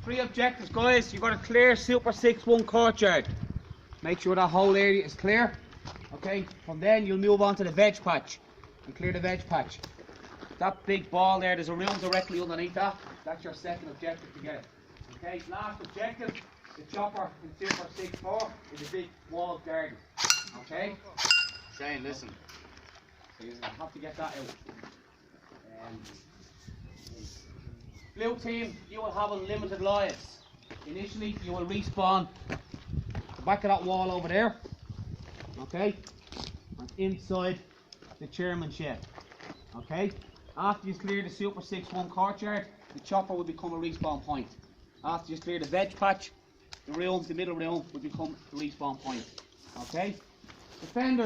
Three objectives, guys. You've got to clear Super 6-1 courtyard. Make sure that whole area is clear. Okay, from then you'll move on to the veg patch and clear the veg patch. That big ball there, there's a room directly underneath that. That's your second objective to get it. Okay, last objective, the chopper in Super 6-4 is a big walled garden. Okay? Shane, listen. So you have to get that out. Blue team, you will have unlimited lives. Initially, you will respawn the back of that wall over there. Okay? And inside the chairman shed. Okay? After you clear the Super 6-1 courtyard, the chopper will become a respawn point. After you clear the veg patch, the middle room will become the respawn point. Okay? Defenders.